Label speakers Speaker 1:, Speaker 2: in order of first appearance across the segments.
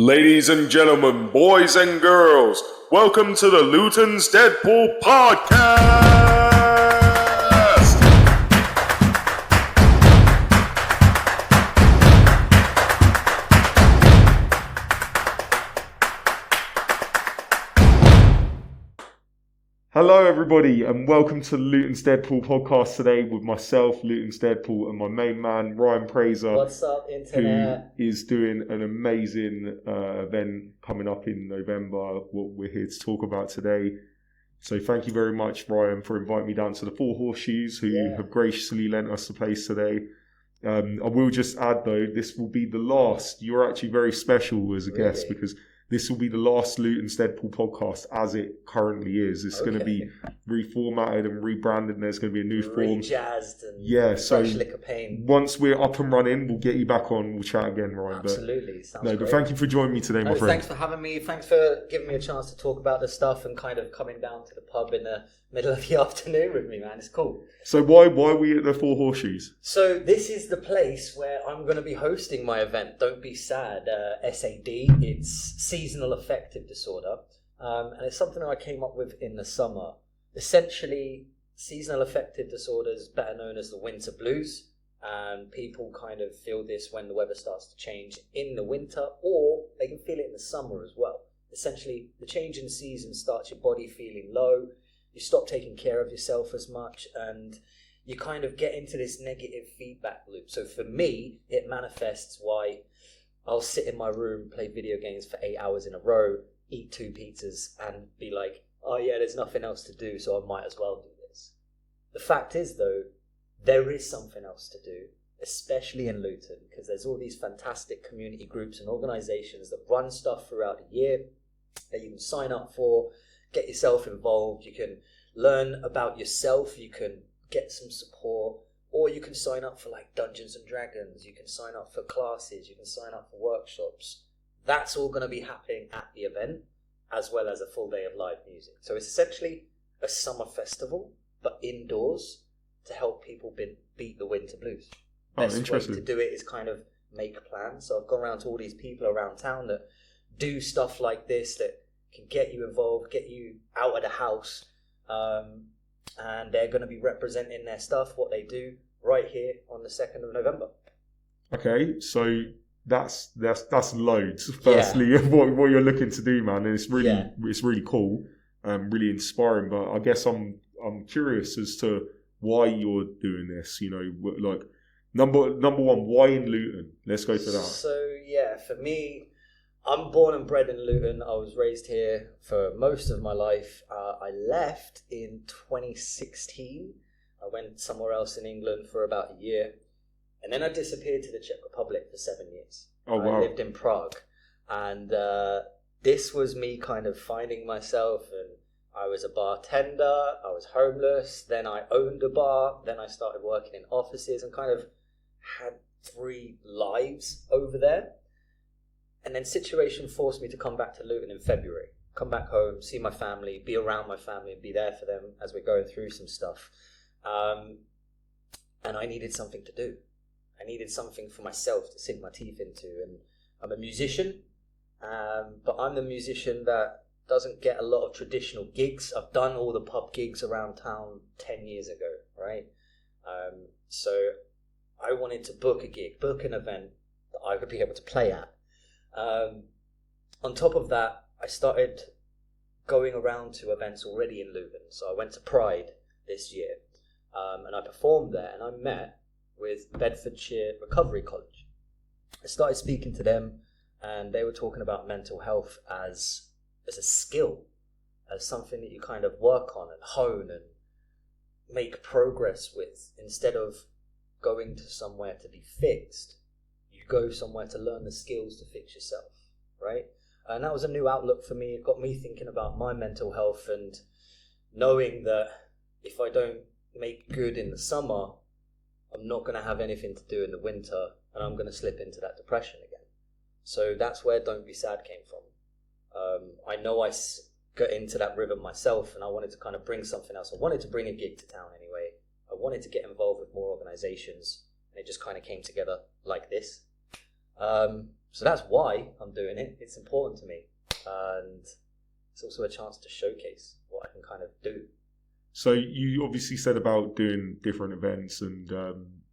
Speaker 1: Ladies and gentlemen, boys and girls, welcome to the Luton's Deadpool podcast! Hello everybody and welcome to the Luton's Deadpool podcast today with myself, Luton's Deadpool, and my main man, Ryan Prazer.
Speaker 2: What's up, internet?
Speaker 1: Who is doing an amazing event coming up in November, what we're here to talk about today. So thank you very much, Ryan, for inviting me down to the Four Horseshoes, who have graciously lent us the place today. I will just add though, this will be the last. You're actually very special as a guest because this will be the last Luton's Deadpool podcast as it currently is. It's going to be reformatted and rebranded, and there's going to be a new form.
Speaker 2: Rejazzed and fresh lick of paint.
Speaker 1: Once we're up and running, we'll get you back on. We'll chat again, Ryan.
Speaker 2: Absolutely.
Speaker 1: But thank you for joining me today, my friend.
Speaker 2: Thanks for having me. Thanks for giving me a chance to talk about this stuff and kind of coming down to the pub in the middle of the afternoon with me, man. It's cool.
Speaker 1: So why are we at the Four Horseshoes?
Speaker 2: So this is the place where I'm going to be hosting my event, Don't Be S.A.D, S-A-D. It's seasonal affective disorder. And it's something that I came up with in the summer. Essentially, seasonal affective disorders, better known as the winter blues. And people kind of feel this when the weather starts to change in the winter, or they can feel it in the summer as well. Essentially, the change in season starts your body feeling low. You stop taking care of yourself as much, and you kind of get into this negative feedback loop. So for me, it manifests why I'll sit in my room, play video games for 8 hours in a row, eat 2 pizzas, and be like, oh yeah, there's nothing else to do, so I might as well do this. The fact is, though, there is something else to do, especially in Luton, because there's all these fantastic community groups and organisations that run stuff throughout the year that you can sign up for, get yourself involved, you can learn about yourself, you can get some support, or you can sign up for like Dungeons and Dragons, you can sign up for classes, you can sign up for workshops. That's all going to be happening at the event, as well as a full day of live music. So it's essentially a summer festival, but indoors, to help people beat the winter blues. Best way to do it is kind of make plans. So I've gone around to all these people around town that do stuff like this, that can get you involved, get you out of the house, and they're going to be representing their stuff, what they do, right here on the 2nd of November. Okay,
Speaker 1: so that's loads. Firstly, of what you're looking to do, man, and it's really cool, really inspiring. But I guess I'm curious as to why you're doing this. You know, like number one, why in Luton? Let's go for that.
Speaker 2: So for me, I'm born and bred in Luton. I was raised here for most of my life. I left in 2016. I went somewhere else in England for about a year. And then I disappeared to the Czech Republic for 7 years.
Speaker 1: Oh, wow.
Speaker 2: I lived in Prague. And this was me kind of finding myself. And I was a bartender. I was homeless. Then I owned a bar. Then I started working in offices and kind of had 3 lives over there. And then situation forced me to come back to Luton in February. Come back home, see my family, be around my family, and be there for them as we're going through some stuff. And I needed something to do. I needed something for myself to sink my teeth into. And I'm a musician, but I'm the musician that doesn't get a lot of traditional gigs. I've done all the pub gigs around town 10 years ago, right? So I wanted to book a gig, book an event that I would be able to play at. On top of that, I started going around to events already in Luton. So I went to Pride this year, and I performed there, and I met with Bedfordshire Recovery College. I started speaking to them, and they were talking about mental health as a skill, as something that you kind of work on and hone and make progress with, instead of going to somewhere to be fixed. You go somewhere to learn the skills to fix yourself, right? And that was a new outlook for me. It got me thinking about my mental health and knowing that if I don't make good in the summer, I'm not going to have anything to do in the winter, and I'm going to slip into that depression again. So that's where Don't Be S.A.D came from. I know I got into that rhythm myself, and I wanted to kind of bring something else. I wanted to bring a gig to town anyway. I wanted to get involved with more organisations, and it just kind of came together like this. So that's why I'm doing it. It's important to me. And it's also a chance to showcase what I can kind of do.
Speaker 1: So you obviously said about doing different events, and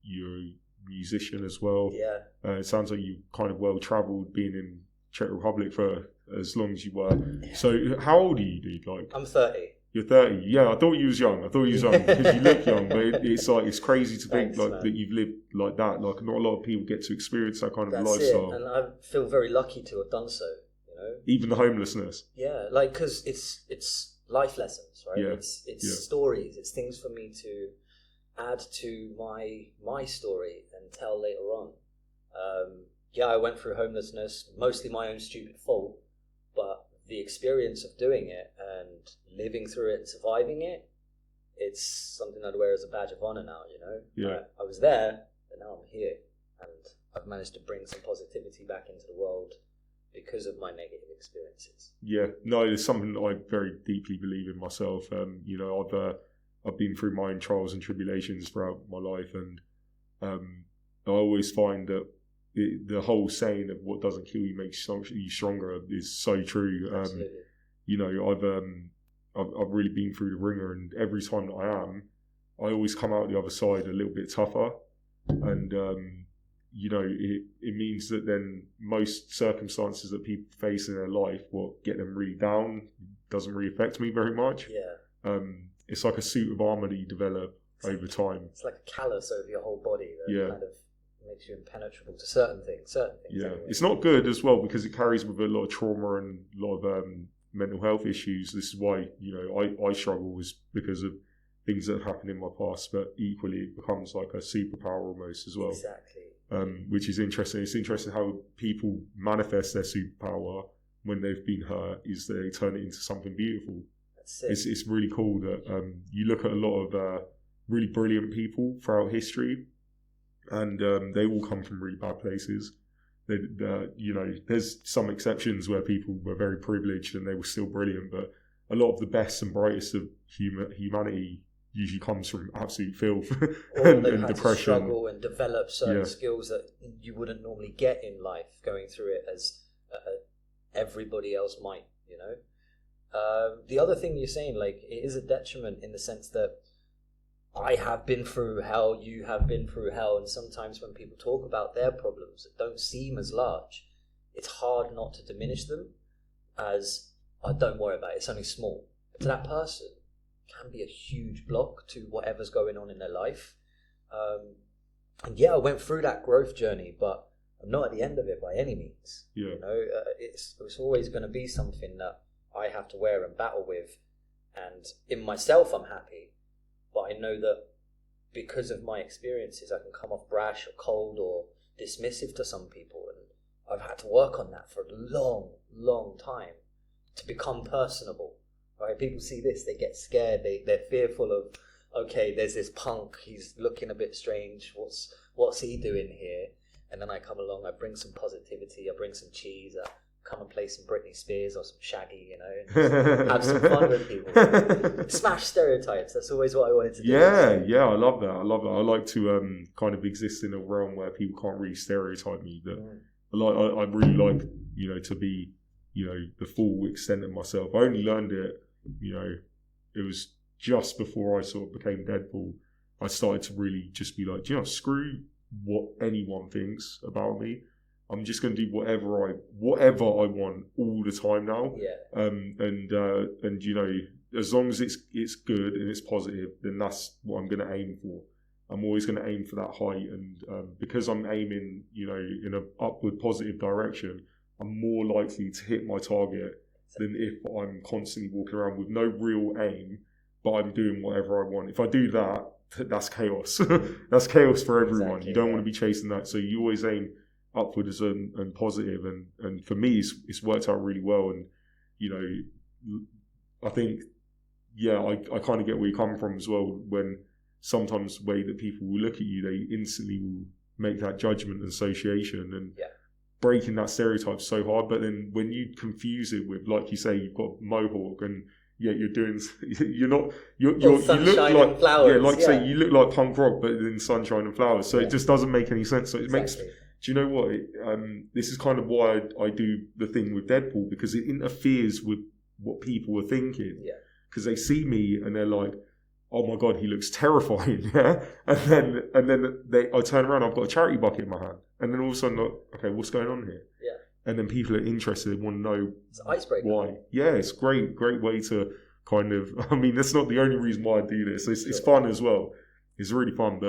Speaker 1: you're a musician as well.
Speaker 2: Yeah.
Speaker 1: It sounds like you've kind of well-travelled, being in Czech Republic for as long as you were. Yeah. So how old are you, dude? Like,
Speaker 2: I'm 30.
Speaker 1: You're 30. Yeah, I thought you was young. Because you look young, but it's like, it's crazy to think like that you've lived like that. Like, not a lot of people get to experience that kind of lifestyle.
Speaker 2: And I feel very lucky to have done so. You know,
Speaker 1: even the homelessness.
Speaker 2: Yeah, like, because it's life lessons, right?
Speaker 1: Yeah.
Speaker 2: It's stories. It's things for me to add to my story and tell later on. I went through homelessness, mostly my own stupid fault, but the experience of doing it and living through it and surviving it, it's something I'd wear as a badge of honor now, you know?
Speaker 1: Yeah.
Speaker 2: I was there, but now I'm here, and I've managed to bring some positivity back into the world because of my negative experiences. Yeah, no,
Speaker 1: it's something that I very deeply believe in myself. You know, I've been through my own trials and tribulations throughout my life, and I always find that the whole saying of what doesn't kill you makes you stronger is so true. You know, I've really been through the ringer, and every time that I always come out the other side a little bit tougher. And you know, it means that then most circumstances that people face in their life, what get them really down, doesn't really affect me very much.
Speaker 2: Yeah.
Speaker 1: It's like a suit of armour that you develop over time.
Speaker 2: It's like a callus over your whole body that kind of makes you impenetrable to certain things.
Speaker 1: Yeah,
Speaker 2: anyway.
Speaker 1: It's not good as well because it carries with it a lot of trauma and a lot of mental health issues. This is why, you know, I struggle was because of things that have happened in my past, but equally it becomes like a superpower almost as well.
Speaker 2: Exactly.
Speaker 1: Which is interesting. It's interesting how people manifest their superpower when they've been hurt, is they turn it into something beautiful.
Speaker 2: That's it.
Speaker 1: It's really cool that you look at a lot of really brilliant people throughout history, and they all come from really bad places. You know, there's some exceptions where people were very privileged and they were still brilliant, but a lot of the best and brightest of humanity usually comes from absolute filth and depression. To
Speaker 2: struggle and develop certain skills that you wouldn't normally get in life, going through it as everybody else might, you know. The other thing you're saying, like, it is a detriment in the sense that I have been through hell, you have been through hell, and sometimes when people talk about their problems that don't seem as large, it's hard not to diminish them as, oh, don't worry about it, it's only small. But to that person, it can be a huge block to whatever's going on in their life. And I went through that growth journey, but I'm not at the end of it by any means.
Speaker 1: Yeah.
Speaker 2: You know, it's always going to be something that I have to wear and battle with, and in myself I'm happy. But I know that because of my experiences, I can come off brash or cold or dismissive to some people. And I've had to work on that for a long, long time to become personable. Right? People see this, they get scared, they're fearful of, okay, there's this punk, he's looking a bit strange, what's he doing here? And then I come along, I bring some positivity, I bring some cheese, I come and play some Britney Spears or some Shaggy, you know, and have some fun with people. Smash stereotypes, that's always what I wanted to do.
Speaker 1: Yeah, I love that. I like to kind of exist in a realm where people can't really stereotype me. That I really like, you know, to be, you know, the full extent of myself. I only learned it, you know, it was just before I sort of became Deadpool. I started to really just be like, you know, screw what anyone thinks about me. I'm just going to do whatever I want all the time now.
Speaker 2: Yeah.
Speaker 1: And you know, as long as it's good and it's positive, then that's what I'm going to aim for. I'm always going to aim for that height, and because I'm aiming, you know, in an upward positive direction, I'm more likely to hit my target than if I'm constantly walking around with no real aim, but I'm doing whatever I want. If I do that, that's chaos. That's chaos for everyone. Exactly, you don't want to be chasing that, so you always aim upwards and positive, and for me it's worked out really well. And you know, I think I kind of get where you come from as well, when sometimes the way that people will look at you, they instantly will make that judgment and association, and breaking that stereotype so hard. But then when you confuse it with, like you say, you've got mohawk and you're doing, you look like,
Speaker 2: flowers.
Speaker 1: Say you look like punk rock, but in sunshine and flowers. So it just doesn't make any sense. So it makes do you know what? This is kind of why I do the thing with Deadpool, because it interferes with what people are thinking.
Speaker 2: Yeah.
Speaker 1: Because they see me and they're like, "Oh my god, he looks terrifying!" Yeah, and then I turn around, I've got a charity bucket in my hand, and then all of a sudden, okay, what's going on here?
Speaker 2: Yeah.
Speaker 1: And then people are interested, want to know
Speaker 2: it's an icebreaker.
Speaker 1: Why. Yeah, it's great way to kind of, I mean, that's not the only reason why I do this. It's fun as well. It's really fun.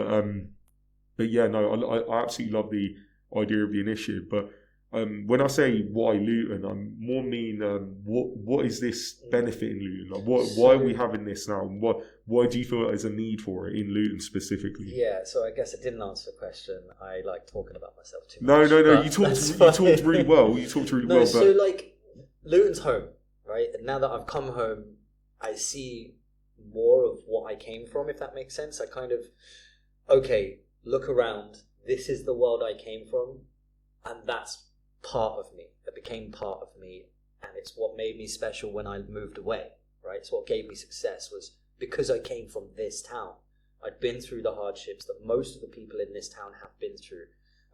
Speaker 1: But yeah, no, I absolutely love the idea of the initiative. But when I say why Luton, I more mean what is this benefiting Luton? Like, why are we having this now? And why do you feel there's a need for it in Luton specifically?
Speaker 2: Yeah, so I guess I didn't answer the question. I like talking about myself too
Speaker 1: much. No. You talked really well.
Speaker 2: So like Luton's home, right? And now that I've come home, I see more of what I came from, if that makes sense. I kind of, okay, look around. This is the world I came from, and that's part of me. It became part of me, and it's what made me special when I moved away, right? It's what gave me success, was because I came from this town. I'd been through the hardships that most of the people in this town have been through.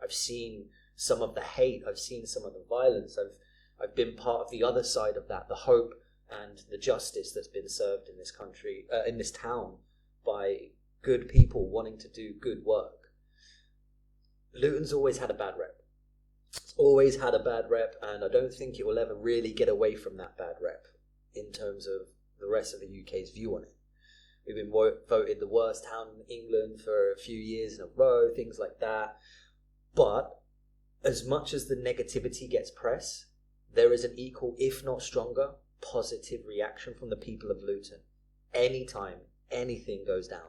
Speaker 2: I've seen some of the hate. I've seen some of the violence. I've been part of the other side of that, the hope and the justice that's been served in this country, in this town, by good people wanting to do good work. Luton's always had a bad rep. It's always had a bad rep, and I don't think it will ever really get away from that bad rep in terms of the rest of the UK's view on it. We've been voted the worst town in England for a few years in a row, things like that. But as much as the negativity gets press, there is an equal, if not stronger, positive reaction from the people of Luton. Anytime anything goes down,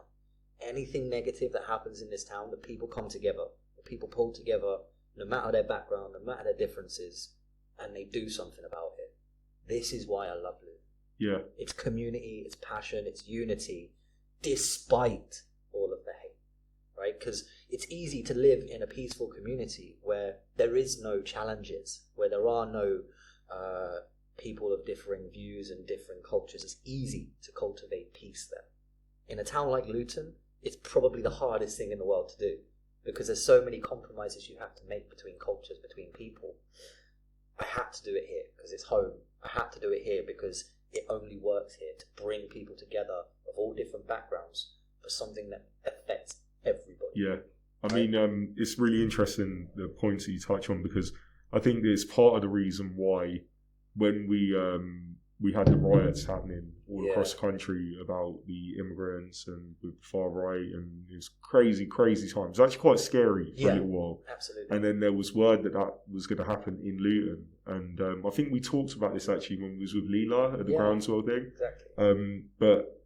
Speaker 2: anything negative that happens in this town, the people come together, the people pull together, no matter their background, no matter their differences, and they do something about it. This is why I love Luton.
Speaker 1: Yeah.
Speaker 2: It's community, it's passion, it's unity, despite all of the hate, right? Because it's easy to live in a peaceful community where there is no challenges, where there are no people of differing views and different cultures. It's easy to cultivate peace there. In a town like Luton, it's probably the hardest thing in the world to do, because there's so many compromises you have to make between cultures, between people. I had to do it here because it's home. I had to do it here because it only works here, to bring people together of all different backgrounds for something that affects everybody.
Speaker 1: Yeah. I mean, it's really interesting, the points that you touch on, because I think it's part of the reason why when we had the riots happening all across the country about the immigrants and with the far right, and it was crazy times. It was actually quite scary for a little while.
Speaker 2: Absolutely.
Speaker 1: And then there was word that was going to happen in Luton. And I think we talked about this actually when we was with Leela at the Groundswell thing.
Speaker 2: Exactly.
Speaker 1: But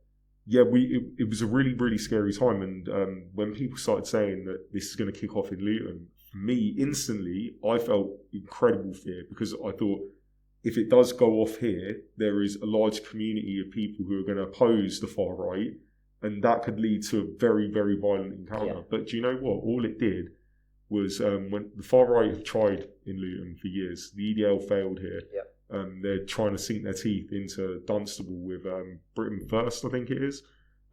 Speaker 1: yeah, it was a really, really scary time. And when people started saying that this is going to kick off in Luton, for me, instantly, I felt incredible fear, because I thought, if it does go off here, there is a large community of people who are going to oppose the far right, and that could lead to a very, very violent encounter. Yeah. But do you know what? All it did was, when the far right have tried in Luton for years, the EDL failed here.
Speaker 2: Yeah.
Speaker 1: They're trying to sink their teeth into Dunstable with Britain First, I think it is.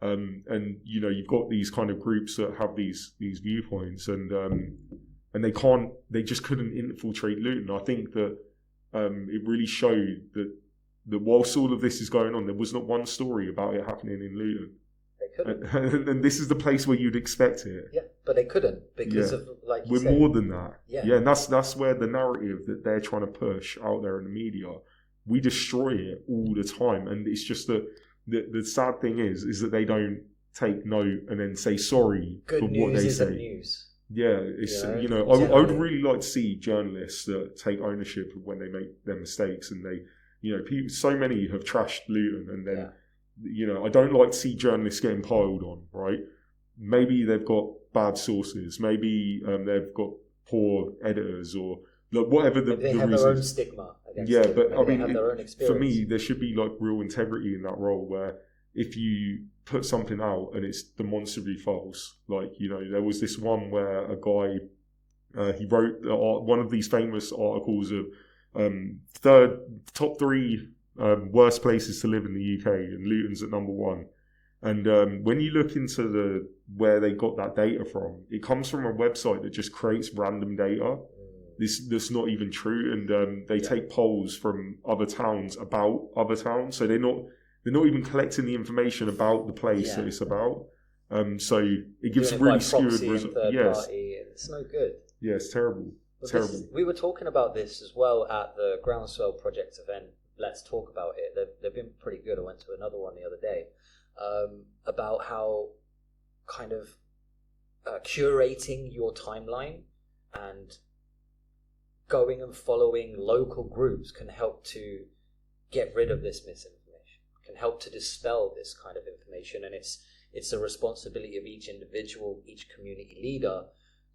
Speaker 1: And you know, you've got these kind of groups that have these viewpoints, and they just couldn't infiltrate Luton. I think that it really showed that whilst all of this is going on, there was not one story about it happening in Luton.
Speaker 2: They couldn't.
Speaker 1: And this is the place where you'd expect it.
Speaker 2: Yeah, but they couldn't, because of, like you said,
Speaker 1: we're more than that.
Speaker 2: Yeah,
Speaker 1: and that's where the narrative that they're trying to push out there in the media, we destroy it all the time. And it's just that the sad thing is that they don't take note and then say sorry for what they say.
Speaker 2: News.
Speaker 1: Yeah, it's I would really like to see journalists that take ownership of when they make their mistakes, and they, people, so many have trashed Luton, and then I don't like to see journalists getting piled on. Right? Maybe they've got bad sources, maybe they've got poor editors, or whatever the
Speaker 2: they have
Speaker 1: reasons.
Speaker 2: Their own stigma. But
Speaker 1: I mean, for me, there should be real integrity in that role, where if you put something out and it's demonstrably false, there was this one where a guy, he wrote one of these famous articles of top three worst places to live in the UK, and Luton's at number one. And when you look into where they got that data from, it comes from a website that just creates random data. That's not even true. And they take polls from other towns about other towns. So they're not even collecting the information about the place that it's about. So it gives really skewed results. Yes.
Speaker 2: It's no good.
Speaker 1: Yeah, it's terrible. Terrible.
Speaker 2: We were talking about this as well at the Groundswell Project event. Let's talk about it. They've been pretty good. I went to another one the other day about how kind of curating your timeline and going and following local groups can help to get rid of this misinformation, can help to dispel this kind of information. And it's a responsibility of each individual, each community leader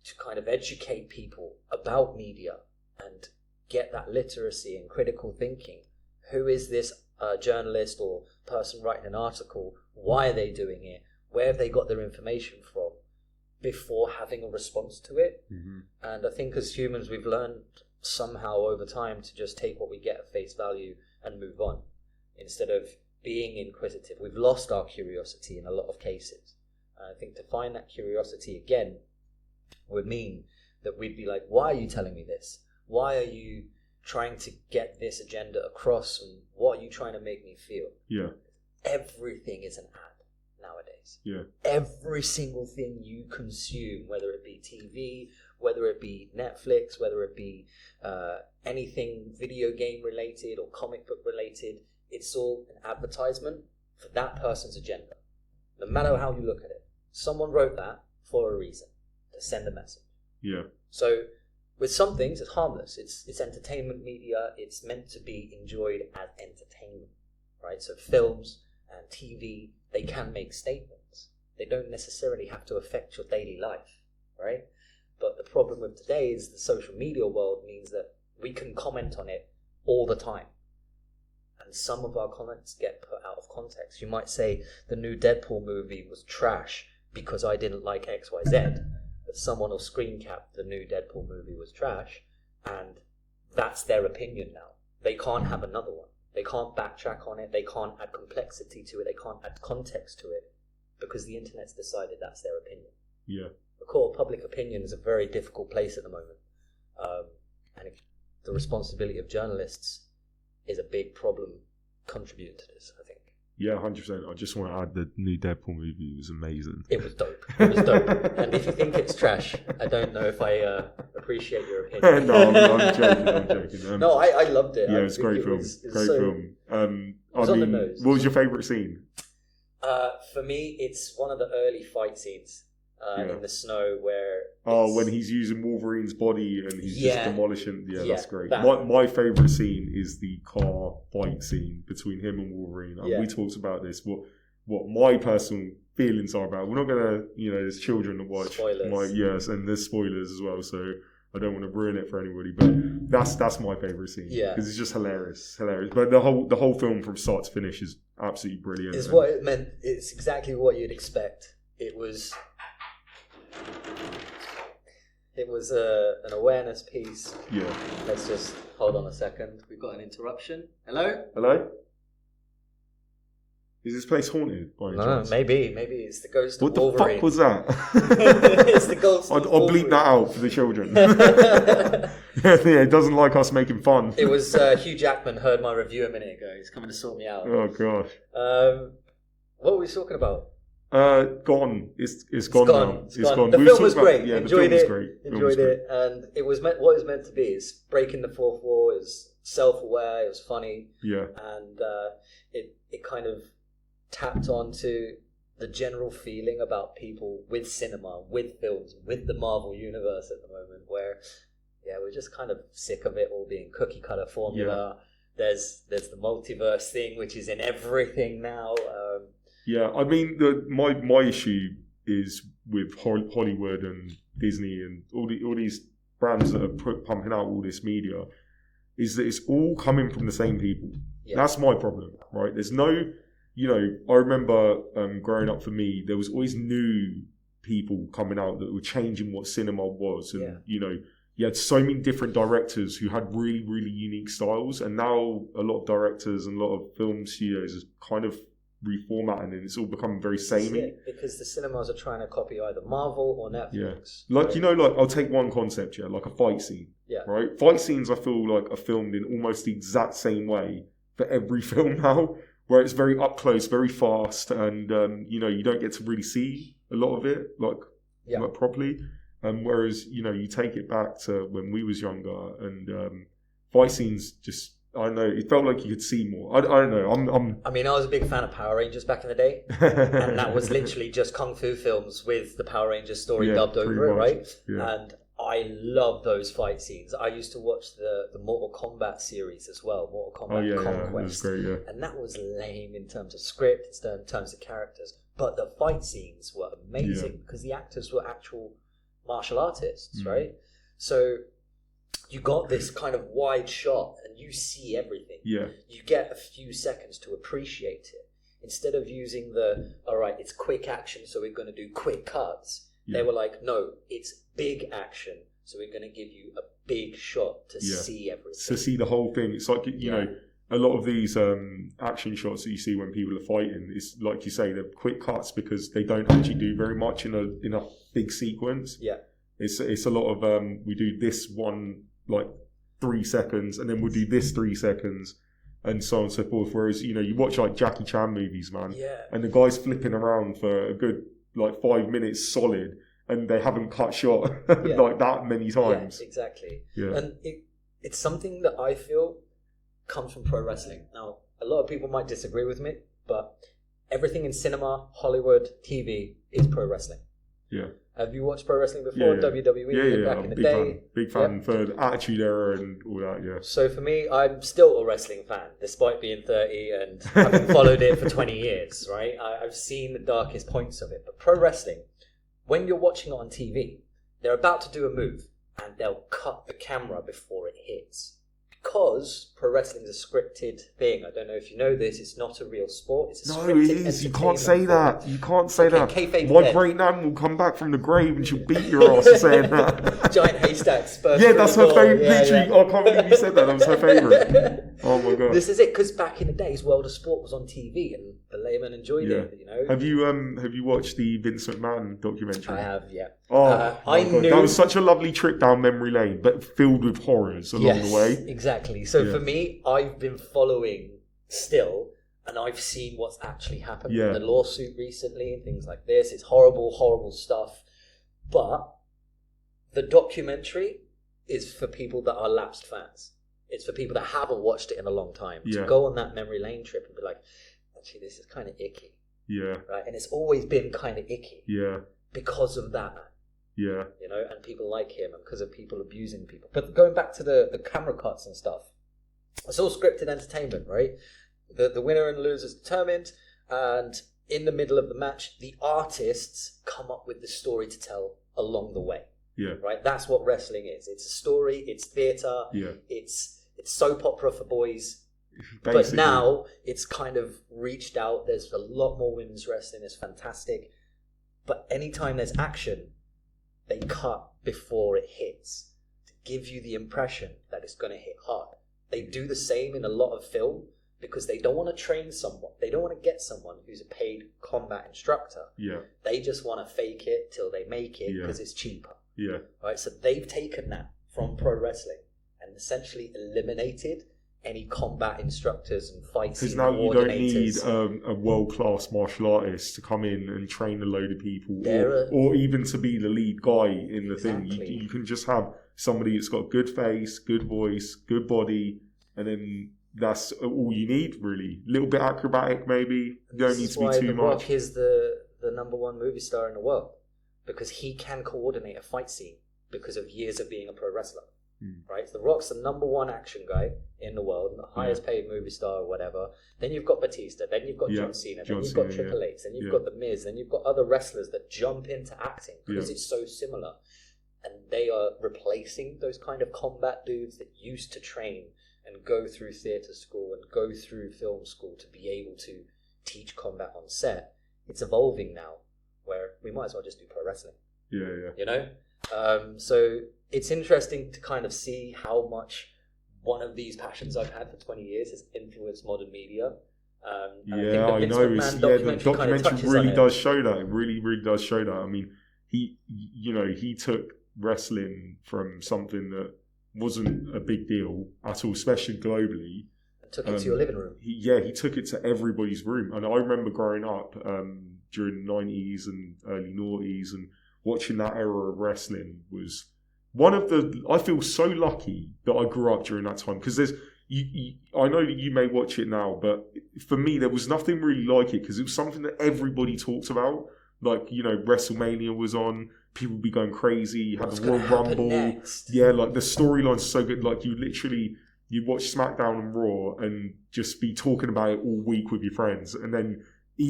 Speaker 2: to kind of educate people about media and get that literacy and critical thinking. Who is this journalist or person writing an article? Why are they doing it? Where have they got their information from? Before having a response to it. Mm-hmm. And I think as humans, we've learned somehow over time to just take what we get at face value and move on instead of being inquisitive. We've lost our curiosity in a lot of cases. And I think to find that curiosity again would mean that we'd be like, why are you telling me this? Why are you trying to get this agenda across? And what are you trying to make me feel?
Speaker 1: Yeah.
Speaker 2: Everything is an ad nowadays.
Speaker 1: Yeah.
Speaker 2: Every single thing you consume, whether it be TV, whether it be Netflix, whether it be anything video game related or comic book related, it's all an advertisement for that person's agenda. No matter how you look at it. Someone wrote that for a reason, to send a message.
Speaker 1: Yeah.
Speaker 2: So with some things, it's harmless. It's entertainment media. It's meant to be enjoyed as entertainment, right? So films and TV, they can make statements. They don't necessarily have to affect your daily life, right? But the problem with today is the social media world means that we can comment on it all the time. And some of our comments get put out of context. You might say the new Deadpool movie was trash because I didn't like XYZ. But someone will screen cap the new Deadpool movie was trash, and that's their opinion now. They can't have another one. They can't backtrack on it. They can't add complexity to it. They can't add context to it because the internet's decided that's their opinion.
Speaker 1: Yeah.
Speaker 2: The court of public opinion is a very difficult place at the moment. And the responsibility of journalists is a big problem contributing to this, I think.
Speaker 1: Yeah, 100%. I just want to add the new Deadpool movie was amazing.
Speaker 2: It was dope. It was dope. And if you think it's trash, I don't know if I appreciate your opinion.
Speaker 1: No, I'm joking.
Speaker 2: No, I loved it.
Speaker 1: Yeah, it was a great film. Great film. What was your favourite scene?
Speaker 2: For me, it's one of the early fight scenes in the snow where...
Speaker 1: when he's using Wolverine's body and he's just demolishing... Yeah, that's great. My favourite scene is the car fight scene between him and Wolverine. We talked about this, what my personal feelings are about. We're not going to, there's children to watch.
Speaker 2: Spoilers.
Speaker 1: And there's spoilers as well, so I don't want to ruin it for anybody. But that's my favourite scene.
Speaker 2: Yeah.
Speaker 1: Because it's just hilarious. But the whole film from start to finish is absolutely brilliant.
Speaker 2: It's what it meant. It's exactly what you'd expect. It was an awareness piece.
Speaker 1: Yeah.
Speaker 2: Let's just hold on a second. We've got an interruption. Hello?
Speaker 1: Is this place haunted by any chance?
Speaker 2: Maybe it's the ghost
Speaker 1: of Wolverine. What the fuck was
Speaker 2: that? It's the ghost of
Speaker 1: I'll bleep that out for the children. It doesn't like us making fun.
Speaker 2: It was Hugh Jackman heard my review a minute ago. He's coming to sort me out.
Speaker 1: Oh gosh.
Speaker 2: What were we talking about?
Speaker 1: Gone. It's gone now. It's gone.
Speaker 2: The film was great. Enjoyed it.
Speaker 1: Enjoyed
Speaker 2: it, and it was what it was meant to be. It's breaking the fourth wall. It was self-aware. It was funny.
Speaker 1: Yeah.
Speaker 2: And it kind of tapped onto the general feeling about people with cinema, with films, with the Marvel universe at the moment, where we're just kind of sick of it all being cookie cutter formula. There's the multiverse thing, which is in everything now.
Speaker 1: I mean, my issue is with Hollywood and Disney and all these brands that are pumping out all this media, is that it's all coming from the same people. Yeah. That's my problem, right? There's no, I remember growing up for me, there was always new people coming out that were changing what cinema was. And, you had so many different directors who had really, really unique styles. And now a lot of directors and a lot of film studios are kind of reformatting, and it's all becoming very
Speaker 2: That's
Speaker 1: samey.
Speaker 2: it, because the cinemas are trying to copy either Marvel or Netflix.
Speaker 1: Like,
Speaker 2: right?
Speaker 1: you know, like, I'll take one concept, like a fight scene.
Speaker 2: Yeah.
Speaker 1: Right? Fight scenes, I feel like, are filmed in almost the exact same way for every film now, where it's very up close, very fast, and, you know, you don't get to really see a lot of it, like properly. Whereas, you know, you take it back to when we was younger, and fight scenes just, I don't know, it felt like you could see more. I don't know.
Speaker 2: I mean, I was a big fan of Power Rangers back in the day, and that was literally just kung fu films with the Power Rangers story dubbed over it, right?
Speaker 1: Yeah.
Speaker 2: And I love those fight scenes. I used to watch the Mortal Kombat series as well, Mortal Kombat Conquest.
Speaker 1: That was great,
Speaker 2: and that was lame in terms of script, in terms of characters. But the fight scenes were amazing because the actors were actual martial artists, right? So you got this kind of wide shot and you see everything.
Speaker 1: Yeah.
Speaker 2: You get a few seconds to appreciate it. Instead of using all right, it's quick action, so we're going to do quick cuts. Yeah. They were like, no, it's big action, so we're going to give you a big shot to see everything.
Speaker 1: To see the whole thing. It's like, you know, a lot of these action shots that you see when people are fighting, it's like you say, they're quick cuts because they don't actually do very much in a big sequence.
Speaker 2: Yeah.
Speaker 1: It's a lot of, we do this one, like 3 seconds, and then we'll do this 3 seconds, and so on and so forth. Whereas, you know, you watch like Jackie Chan movies, man, and the guy's flipping around for a good like 5 minutes solid, and they haven't cut shot like that many times.
Speaker 2: Yeah, exactly.
Speaker 1: Yeah.
Speaker 2: And it's something that I feel comes from pro wrestling. Now, a lot of people might disagree with me, but everything in cinema, Hollywood, TV is pro wrestling.
Speaker 1: Yeah.
Speaker 2: Have you watched pro wrestling before? WWE back in the day?
Speaker 1: Big fan for the Attitude Era and all that, yeah.
Speaker 2: So for me, I'm still a wrestling fan, despite being 30 and having followed it for 20 years, right? I've seen the darkest points of it. But pro wrestling, when you're watching it on TV, they're about to do a move and they'll cut the camera before it hits. Because pro wrestling is a scripted thing. I don't know if you know this. It's not a real sport. It's a scripted
Speaker 1: it is. You can't say that. You can't say that.
Speaker 2: My
Speaker 1: great nan will come back from the grave and she'll beat your ass for saying that.
Speaker 2: Giant haystacks.
Speaker 1: Yeah, that's her favourite. Literally, I can't believe you said that. That was her favourite. Oh my god.
Speaker 2: This is it. Because back in the days, World of Sport was on TV and the layman enjoyed it. You know.
Speaker 1: Have you watched the Vince McMahon documentary?
Speaker 2: I have. Yeah.
Speaker 1: Oh, I knew that was such a lovely trip down memory lane, but filled with horrors along the way.
Speaker 2: Exactly. So for me, I've been following still, and I've seen what's actually happened in the lawsuit recently and things like this. It's horrible, horrible stuff. But the documentary is for people that are lapsed fans. It's for people that haven't watched it in a long time. To go on that memory lane trip and be like, actually, this is kind of icky.
Speaker 1: Yeah.
Speaker 2: Right? And it's always been kind of icky.
Speaker 1: Yeah.
Speaker 2: Because of that.
Speaker 1: Yeah.
Speaker 2: You know, and people like him and because of people abusing people. But going back to the camera cuts and stuff, it's all scripted entertainment, right? The winner and loser is determined, and in the middle of the match, the artists come up with the story to tell along the way.
Speaker 1: Yeah.
Speaker 2: Right? That's what wrestling is. It's a story, it's theatre, it's soap opera for boys. Basically. But now it's kind of reached out. There's a lot more women's wrestling. It's fantastic. But anytime there's action, they cut before it hits to give you the impression that it's going to hit hard. They do the same in a lot of film because they don't want to train someone. They don't want to get someone who's a paid combat instructor.
Speaker 1: Yeah.
Speaker 2: They just want to fake it till they make it because it's cheaper.
Speaker 1: Yeah.
Speaker 2: Right. So they've taken that from pro wrestling and essentially eliminated any combat instructors and fight scene coordinators.
Speaker 1: Because now you don't need a world-class martial artist to come in and train a load of people, or even to be the lead guy in the thing. You can just have somebody that's got good face, good voice, good body, and then that's all you need, really. A little bit acrobatic, maybe. You don't need to be too much.
Speaker 2: The Rock is the number one movie star in the world because he can coordinate a fight scene because of years of being a pro wrestler. Right, so The Rock's the number one action guy in the world, the highest paid movie star or whatever. Then you've got Batista, then you've got John Cena, then you've got Triple H, then you've got The Miz, then you've got other wrestlers that jump into acting because it's so similar. And they are replacing those kind of combat dudes that used to train and go through theatre school and go through film school to be able to teach combat on set. It's evolving now where we might as well just do pro wrestling. You know? So it's interesting to kind of see how much one of these passions I've had for 20 years has influenced modern media. And I think the Vince McMahon
Speaker 1: the
Speaker 2: documentary kind of
Speaker 1: documentary
Speaker 2: touches
Speaker 1: really
Speaker 2: on
Speaker 1: does show that. It really, really does show that. I mean, he took wrestling from something that wasn't a big deal at all, especially globally.
Speaker 2: Took it to your living room.
Speaker 1: He took it to everybody's room. And I remember growing up during the 90s and early noughties and watching that era of wrestling was one of the... I feel so lucky that I grew up during that time, because there's... I know that you may watch it now, but for me, there was nothing really like it, because it was something that everybody talked about. Like, WrestleMania was on, people would be going crazy, you had the Royal Rumble.
Speaker 2: Next?
Speaker 1: Yeah, like the storyline's so good. Like you'd watch SmackDown and Raw and just be talking about it all week with your friends, and then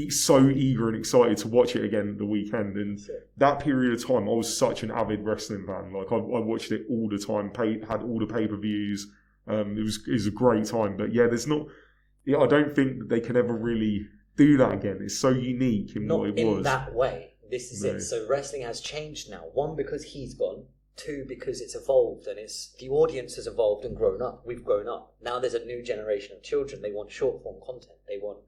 Speaker 1: so eager and excited to watch it again the weekend. And that period of time, I was such an avid wrestling fan. Like I watched it all the time, had all the pay-per-views. It was a great time. But yeah, I don't think that they can ever really do that again. It's so unique in what it was.
Speaker 2: Not in that way. This is it. So wrestling has changed now. One, because he's gone. Two, because it's evolved and the audience has evolved and grown up. We've grown up. Now there's a new generation of children. They want short form content. They want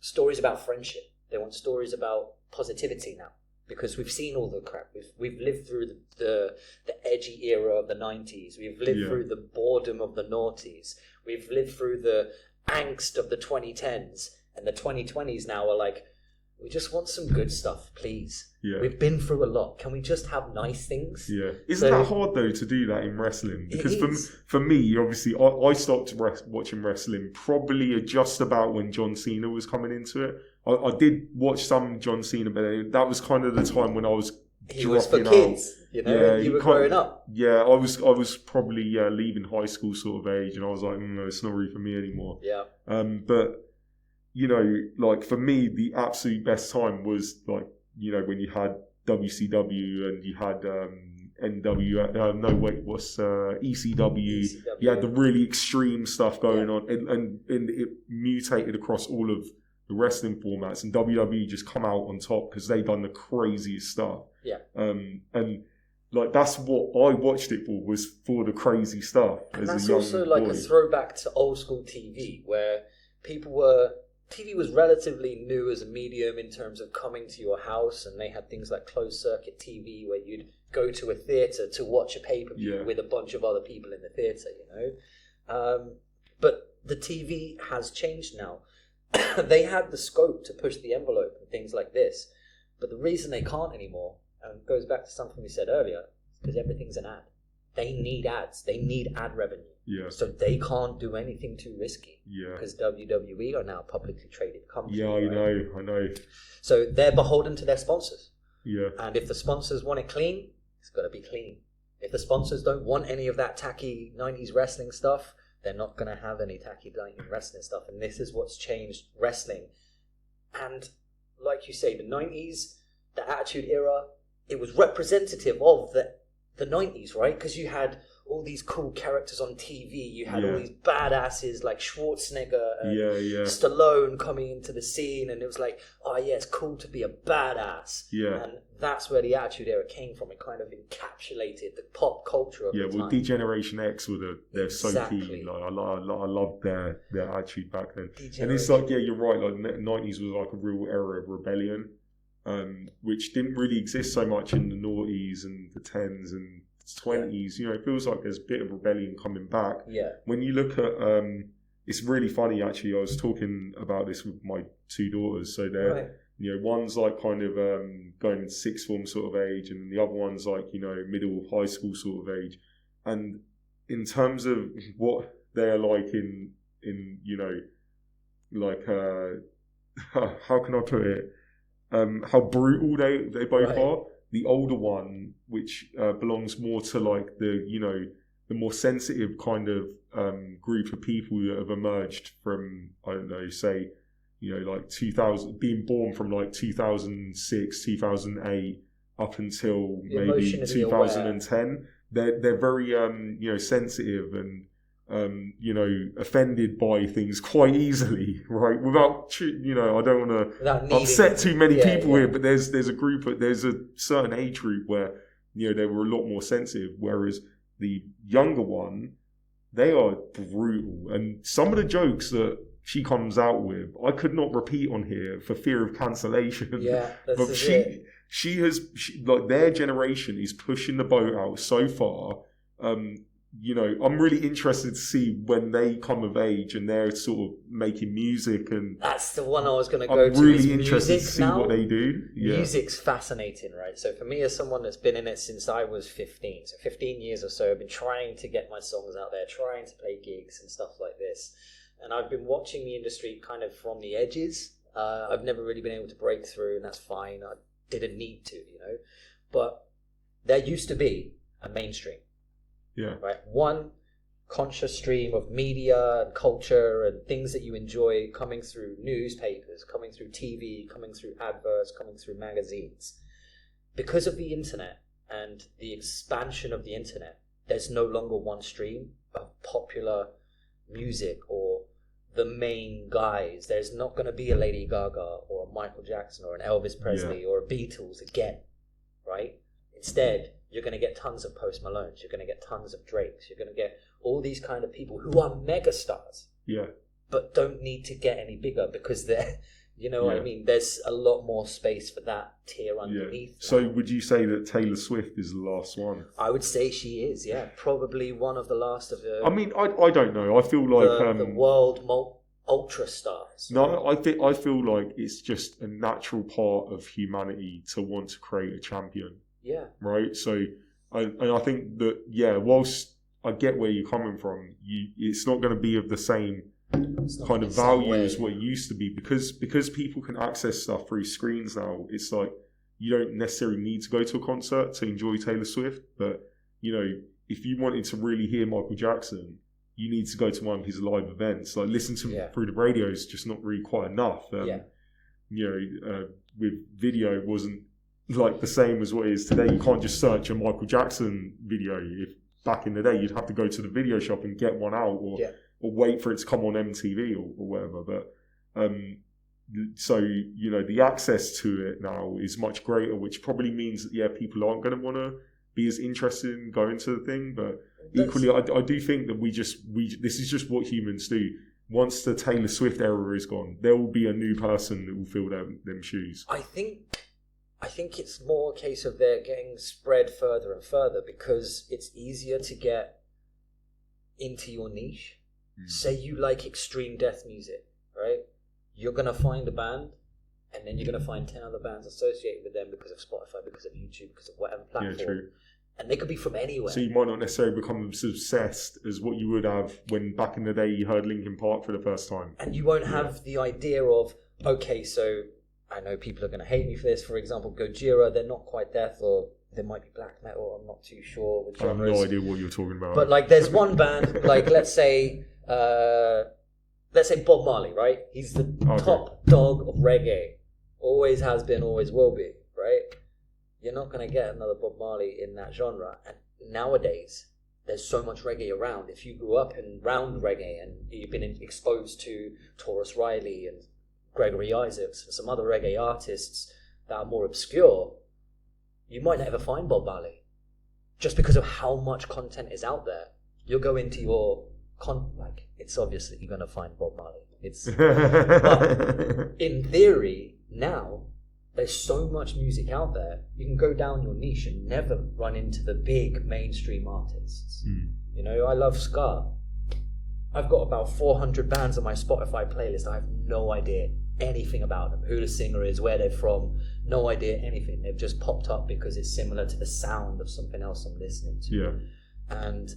Speaker 2: stories about friendship. They want stories about positivity now, because we've seen all the crap. We've lived through the edgy era of the 90s. We've lived through the boredom of the noughties. We've lived through the angst of the 2010s, and the 2020s now are like, we just want some good stuff, please. Yeah. We've been through a lot. Can we just have nice things?
Speaker 1: Yeah. Isn't that hard, though, to do that in wrestling? Because for me, obviously, I stopped watching wrestling probably just about when John Cena was coming into it. I did watch some John Cena, but that was kind of the time when I was
Speaker 2: He was for kids, you were growing up.
Speaker 1: Yeah, I was probably leaving high school sort of age, and I was like, no, it's not really for me anymore.
Speaker 2: Yeah.
Speaker 1: But... like for me, the absolute best time was like, when you had WCW and you had ECW. You had the really extreme stuff going on, and it mutated across all of the wrestling formats. And WWE just come out on top because they done the craziest stuff.
Speaker 2: Yeah.
Speaker 1: And like that's what I watched it for, was for the crazy stuff.
Speaker 2: And that's also like a throwback to old school TV, where TV was relatively new as a medium in terms of coming to your house, and they had things like closed circuit TV where you'd go to a theatre to watch a pay-per-view with a bunch of other people in the theatre, But the TV has changed now. They had the scope to push the envelope and things like this, but the reason they can't anymore, and goes back to something we said earlier, is because everything's an ad. They need ads. They need ad revenue.
Speaker 1: Yeah.
Speaker 2: So they can't do anything too risky.
Speaker 1: Yeah.
Speaker 2: Because WWE are now a publicly traded company.
Speaker 1: Yeah, I know.
Speaker 2: So they're beholden to their sponsors.
Speaker 1: Yeah.
Speaker 2: And if the sponsors want it clean, it's got to be clean. If the sponsors don't want any of that tacky 90s wrestling stuff, they're not going to have any tacky 90s wrestling stuff. And this is what's changed wrestling. And like you say, the 90s, the Attitude Era, it was representative of the 90s, right? Because you had all these cool characters on TV. You had all these badasses like Schwarzenegger and Stallone coming into the scene, and it was like, oh yeah, it's cool to be a badass.
Speaker 1: Yeah.
Speaker 2: And that's where the Attitude Era came from. It kind of encapsulated the pop culture of the time.
Speaker 1: Yeah, well, D-Generation X they're so key. Like, I loved their attitude back then. And it's like, yeah, you're right. Like, 90s was like a real era of rebellion. Which didn't really exist so much in the noughties and the 10s and 20s. It feels like there's a bit of rebellion coming back.
Speaker 2: Yeah.
Speaker 1: When you look at, it's really funny actually. I was talking about this with my two daughters. So they're, one's like kind of going into sixth form sort of age, and the other one's like middle high school sort of age. And in terms of what they're like in like how can I put it? How brutal they both are. The older one, which belongs more to like the more sensitive kind of group of people that have emerged from, I don't know, say, like 2000, being born from like 2006, 2008 up until maybe 2010. They're very sensitive and offended by things quite easily, right? Without, I don't want to upset too many people here, but there's a certain age group where, they were a lot more sensitive, whereas the younger one, they are brutal. And some of the jokes that she comes out with, I could not repeat on here for fear of cancellation.
Speaker 2: Yeah,
Speaker 1: but she has like their generation is pushing the boat out so far. You know, I'm really interested to see when they come of age and they're sort of making music, and
Speaker 2: that's the one I was going to go to.
Speaker 1: I'm really interested to see what they do. Yeah.
Speaker 2: Music's fascinating, right? So for me, as someone that's been in it since I was 15, so 15 years or so, I've been trying to get my songs out there, trying to play gigs and stuff like this. And I've been watching the industry kind of from the edges. I've never really been able to break through, and that's fine. I didn't need to, you know. But there used to be a mainstream.
Speaker 1: Yeah.
Speaker 2: Right. One conscious stream of media and culture and things that you enjoy coming through newspapers, coming through TV, coming through adverts, coming through magazines. Because of the internet and the expansion of the internet, there's no longer one stream of popular music or the main guys. There's not going to be a Lady Gaga or a Michael Jackson or an Elvis Presley or a Beatles again, right? Instead, you're going to get tons of Post Malones. You're going to get tons of Drakes. You're going to get all these kind of people who are mega stars, but don't need to get any bigger because they're, you know what I mean? There's a lot more space for that tier underneath.
Speaker 1: Yeah. So would you say that Taylor Swift is the last one?
Speaker 2: I would say she is, yeah. Probably one of the last of the...
Speaker 1: I mean, I don't know. I feel like...
Speaker 2: the world ultra stars.
Speaker 1: No, I feel like it's just a natural part of humanity to want to create a champion.
Speaker 2: Yeah.
Speaker 1: Right. So, I think that whilst I get where you're coming from, it's not going to be of the same kind of value as what it used to be because people can access stuff through screens now. It's like you don't necessarily need to go to a concert to enjoy Taylor Swift, but you know, if you wanted to really hear Michael Jackson, you need to go to one of his live events. Like listen to him through the radio is just not really quite enough. You know, with video it wasn't like the same as what it is today. You can't just search a Michael Jackson video. If back in the day you'd have to go to the video shop and get one out or wait for it to come on MTV or whatever. But so you know the access to it now is much greater, which probably means that people aren't going to want to be as interested in going to the thing. But equally, I do think that we this is just what humans do. Once the Taylor Swift era is gone, there will be a new person that will fill them shoes.
Speaker 2: I think it's more a case of they're getting spread further and further because it's easier to get into your niche. Say you like extreme death music, right? You're going to find a band and then you're going to find 10 other bands associated with them because of Spotify, because of YouTube, because of whatever platform. Yeah, true. And they could be from anywhere.
Speaker 1: So you might not necessarily become as obsessed as what you would have when back in the day you heard Linkin Park for the first time.
Speaker 2: And you won't have the idea of, okay, so I know people are going to hate me for this. For example, Gojira, they're not quite death, or there might be black metal. I'm not too sure.
Speaker 1: I have no idea what you're talking about.
Speaker 2: But like, there's one band, like let's say Bob Marley, right? He's the top dog of reggae. Always has been, always will be, right? You're not going to get another Bob Marley in that genre. And nowadays, there's so much reggae around. If you grew up around reggae and you've been exposed to Taurus Riley and Gregory Isaacs and some other reggae artists that are more obscure, you might not ever find Bob Marley just because of how much content is out there. You'll go into your it's obviously you're going to find Bob Marley. But in theory, now there's so much music out there. You can go down your niche and never run into the big mainstream artists. You know, I love ska. I've got about 400 bands on my Spotify playlist. I have no idea anything about them, who the singer is, where they're from, no idea anything. They've just popped up because it's similar to the sound of something else I'm listening to.
Speaker 1: Yeah.
Speaker 2: And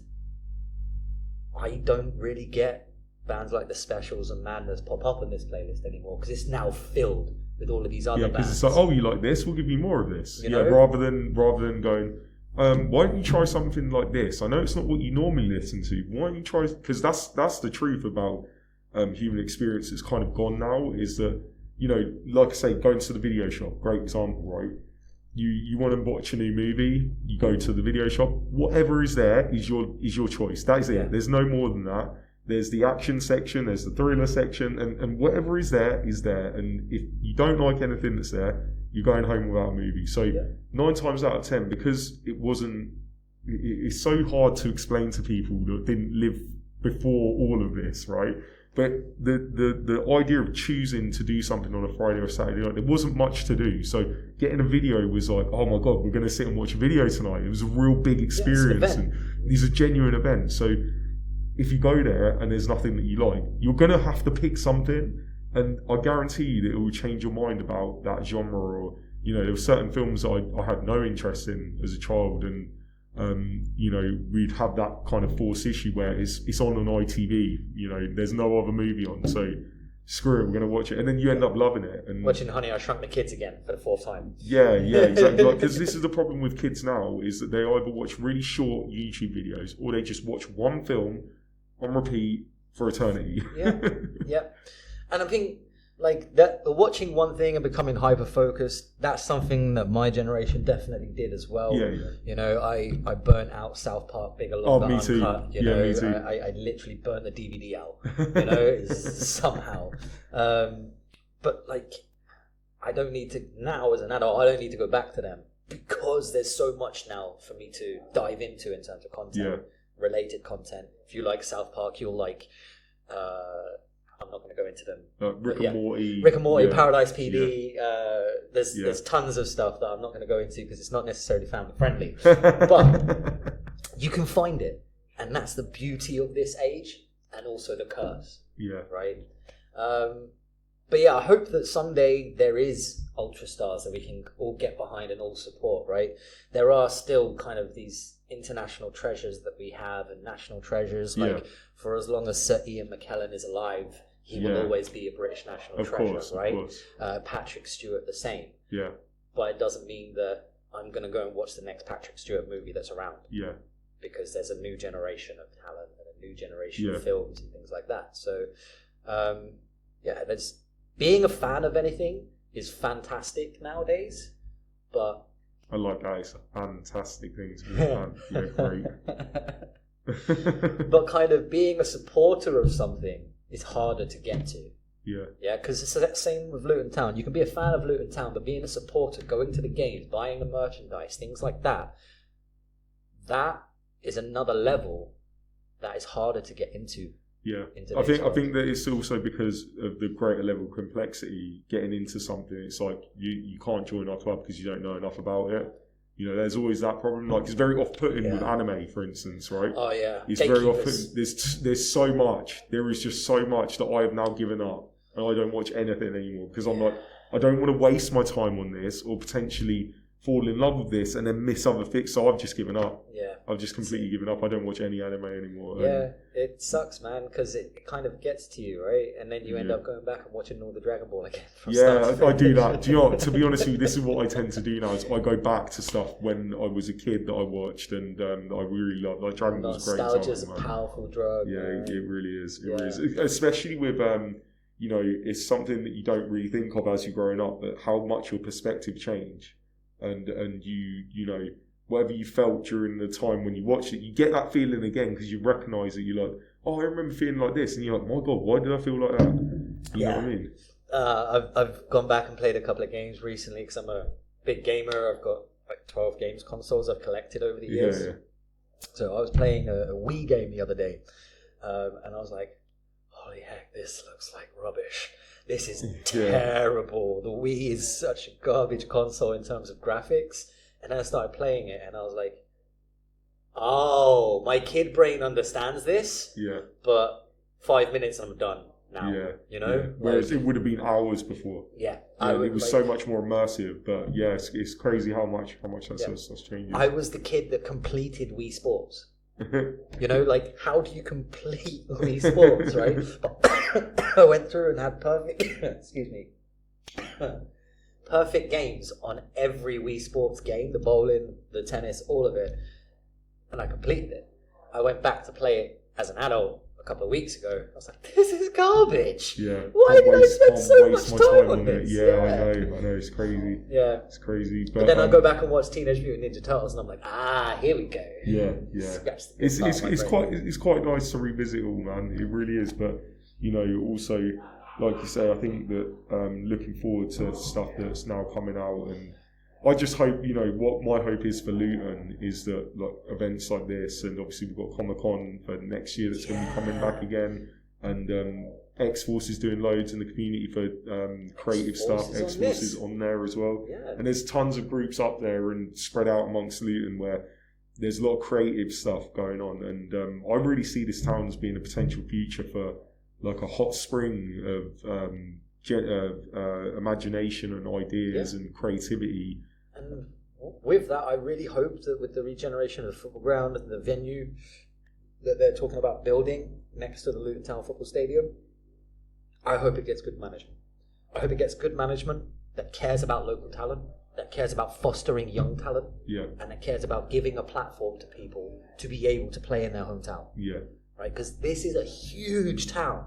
Speaker 2: I don't really get bands like The Specials and Madness pop up on this playlist anymore because it's now filled with all of these other bands.
Speaker 1: It's like, oh, you like this? We'll give you more of this. You know? Rather than going, why don't you try something like this? I know it's not what you normally listen to. Why don't you try? Because that's the truth about human experience. It's kind of gone now. Is that, you know, like I say, going to the video shop. Great example, right? You want to watch a new movie, you go to the video shop. Whatever is there is your choice. That is it. Yeah. There's no more than that. There's the action section, there's the thriller section, and whatever is there is there. And if you don't like anything that's there, you're going home without a movie. So 9 times out of 10, because it's so hard to explain to people that didn't live before all of this, right? But the idea of choosing to do something on a Friday or Saturday night, there wasn't much to do. So getting a video was like, oh my God, we're going to sit and watch a video tonight. It was a real big experience, and these are genuine events. So if you go there and there's nothing that you like, you're going to have to pick something. And I guarantee you that it will change your mind about that genre. Or, there were certain films that I had no interest in as a child, and we'd have that kind of force issue where it's on ITV. There's no other movie on, so screw it, we're going to watch it, and then you end up loving it. And
Speaker 2: watching Honey, I Shrunk the Kids again for the 4th time.
Speaker 1: Yeah, exactly. Because this is the problem with kids now, is that they either watch really short YouTube videos or they just watch one film on repeat for eternity.
Speaker 2: Yeah. And I think like that, watching one thing and becoming hyper focused, that's something that my generation definitely did as well. I burnt out South Park Bigger Longer
Speaker 1: me too.
Speaker 2: Uncut.
Speaker 1: Me too.
Speaker 2: I literally burnt the DVD out. Somehow. But like, I don't need to now as an adult. I don't need to go back to them because there's so much now for me to dive into in terms of content, related content. If you like South Park, you'll like. I'm not going to go into them.
Speaker 1: Rick and
Speaker 2: Morty, Paradise PD. There's tons of stuff that I'm not going to go into because it's not necessarily family friendly. But you can find it, and that's the beauty of this age, and also the curse.
Speaker 1: Yeah.
Speaker 2: Right. But yeah, I hope that someday there is ultra stars that we can all get behind and all support. Right. There are still kind of these international treasures that we have, and national treasures. Like for as long as Sir Ian McKellen is alive, he will always be a British national treasure, right? Of course. Patrick Stewart the same.
Speaker 1: Yeah.
Speaker 2: But it doesn't mean that I'm going to go and watch the next Patrick Stewart movie that's around.
Speaker 1: Yeah.
Speaker 2: Because there's a new generation of talent and a new generation of films and things like that. So, there's being a fan of anything is fantastic nowadays, but
Speaker 1: I like that. It's a fantastic thing to be a fan. Great.
Speaker 2: But kind of being a supporter of something is harder to get to.
Speaker 1: Yeah,
Speaker 2: because it's the same with Luton Town. You can be a fan of Luton Town, but being a supporter, going to the games, buying the merchandise, things like that, that is another level that is harder to get into.
Speaker 1: Yeah, I think that it's also because of the greater level of complexity. Getting into something, it's like you can't join our club because you don't know enough about it. There's always that problem. Like, it's very off-putting with anime, for instance, right?
Speaker 2: Oh yeah,
Speaker 1: it's very off-putting. There's so much. There is just so much that I have now given up, and I don't watch anything anymore because I'm like, I don't want to waste my time on this or potentially fall in love with this and then miss other things. So I've just given up.
Speaker 2: Yeah,
Speaker 1: I've just completely given up. I don't watch any anime anymore.
Speaker 2: Yeah, it sucks, man, because it kind of gets to you, right? And then you end up going back and watching all the Dragon Ball again.
Speaker 1: I do that. Do you know what? To be honest with you, this is what I tend to do now. Is I go back to stuff when I was a kid that I watched, and I really love. Like, Dragon Ball's great.
Speaker 2: Nostalgia's a powerful drug.
Speaker 1: Yeah, it really is. It really is. Especially with it's something that you don't really think of as you're growing up, but how much your perspective change, and you whatever you felt during the time when you watched it, you get that feeling again because you recognise it. You're like, oh, I remember feeling like this, and you're like, my God, why did I feel like that? You know what I mean?
Speaker 2: I've gone back and played a couple of games recently because I'm a big gamer. I've got like 12 games consoles I've collected over the years. Yeah. So I was playing a Wii game the other day, and I was like, holy heck, this looks like rubbish. This is terrible. The Wii is such a garbage console in terms of graphics. And then I started playing it, and I was like, oh, my kid brain understands this. Yeah. But 5 minutes, I'm done now. Yeah.
Speaker 1: Whereas it would have been hours before.
Speaker 2: Yeah.
Speaker 1: It was so much more immersive. But yeah, it's crazy how much that's changing.
Speaker 2: I was the kid that completed Wii Sports. Like, how do you complete Wii Sports, right? I went through and had perfect, perfect games on every Wii Sports game, the bowling, the tennis, all of it. And I completed it. I went back to play it as an adult a couple of weeks ago. I was like, this is garbage.
Speaker 1: Yeah.
Speaker 2: Why did I spend so much time on this?
Speaker 1: Yeah, I know, it's crazy.
Speaker 2: Yeah.
Speaker 1: It's crazy.
Speaker 2: But then I go back and watch Teenage Mutant Ninja Turtles and I'm like, here we go.
Speaker 1: Yeah. It's quite nice to revisit all, man. It really is. But, also, like you say, I think that looking forward to stuff that's now coming out, and I just hope, what my hope is for Luton is that like events like this, and obviously we've got Comic-Con for next year that's going to be coming back again, and X-Force is doing loads in the community for creative stuff. X-Force is on there as well.
Speaker 2: Yeah.
Speaker 1: And there's tons of groups up there and spread out amongst Luton where there's a lot of creative stuff going on. And I really see this town as being a potential future for like a hot spring of imagination and ideas and creativity.
Speaker 2: And with that, I really hope that with the regeneration of the football ground and the venue that they're talking about building next to the Luton Town Football Stadium, I hope it gets good management. I hope it gets good management that cares about local talent, that cares about fostering young talent, and that cares about giving a platform to people to be able to play in their hometown.
Speaker 1: Yeah.
Speaker 2: Right? Because this is a huge town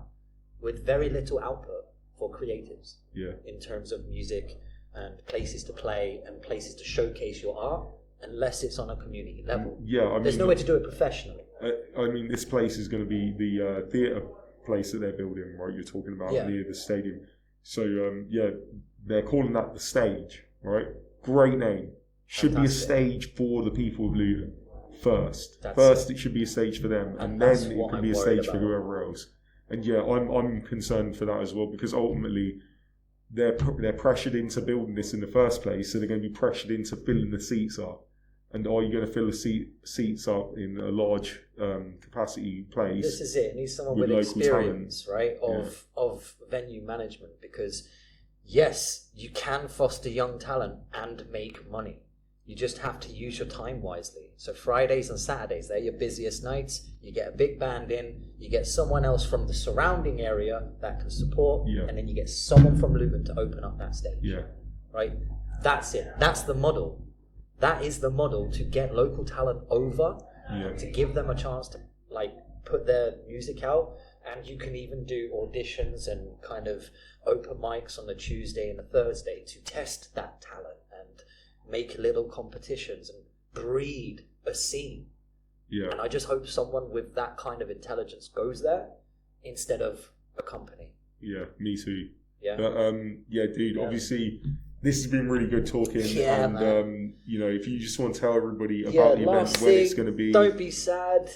Speaker 2: with very little output for creatives.
Speaker 1: Yeah. In
Speaker 2: terms of music and places to play and places to showcase your art, unless it's on a community level. There's no way to do it professionally.
Speaker 1: This place is going to be the theatre place that they're building, right? You're talking about near the stadium. So they're calling that the stage, right? Great name. Should be a stage for the people of Luton first. It should be a stage for them, and then it can be a stage for whoever else. And I'm concerned for that as well, because ultimately they're pressured into building this in the first place, so they're going to be pressured into filling the seats up. And are you going to fill the seats up in a large capacity place?
Speaker 2: This is it. It needs someone with experience, right, of venue management. Because, yes, you can foster young talent and make money. You just have to use your time wisely. So Fridays and Saturdays, they're your busiest nights. You get a big band in. You get someone else from the surrounding area that can support. And then you get someone from Luton to open up that stage. Right? That's it. That's the model. That is the model to get local talent over, to give them a chance to put their music out. And you can even do auditions and kind of open mics on the Tuesday and the Thursday to test that talent and make little competitions and breed a scene. And I just hope someone with that kind of intelligence goes there instead of a company.
Speaker 1: Yeah, me too. But, dude, obviously this has been really good talking. If you just want to tell everybody about the event, when it's going to be.
Speaker 2: Don't Be S.A.D.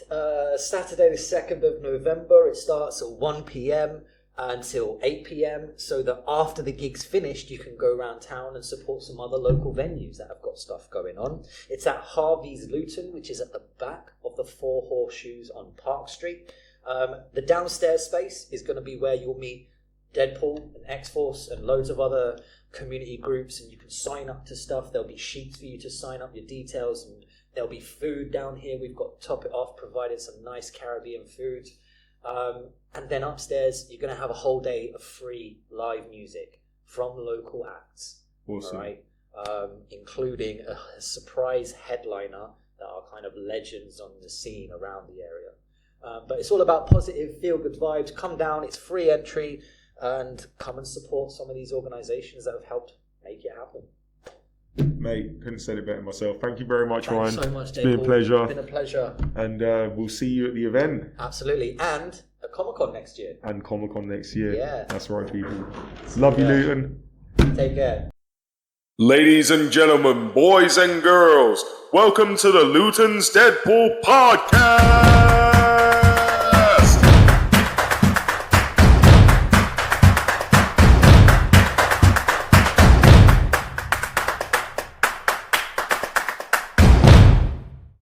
Speaker 2: Saturday the 2nd of November. It starts at 1 p.m. until 8 p.m. so that after the gig's finished, you can go around town and support some other local venues that have got stuff going on. It's at Harvey's Luton, which is at the back of the Four Horseshoes on Park Street. The downstairs space is going to be where you'll meet Deadpool and X-Force and loads of other community groups, and you can sign up to stuff. There'll be sheets for you to sign up your details, and there'll be food down here. We've got Top It Off provided some nice Caribbean food. And then upstairs, you're going to have a whole day of free live music from local acts.
Speaker 1: Awesome.
Speaker 2: All right? Including a surprise headliner that are kind of legends on the scene around the area. But it's all about positive, feel-good vibes. Come down, it's free entry, and come and support some of these organisations that have helped make it happen.
Speaker 1: Mate, couldn't say it better myself. Thank you very much, Ryan.
Speaker 2: Thanks so much, Deadpool.
Speaker 1: It's been a pleasure.
Speaker 2: It's been a pleasure.
Speaker 1: And we'll see you at the event.
Speaker 2: Absolutely. And at Comic-Con next year.
Speaker 1: Yeah. That's right, people. Love you, Luton.
Speaker 2: Take care.
Speaker 1: Ladies and gentlemen, boys and girls, welcome to the Luton's Deadpool podcast.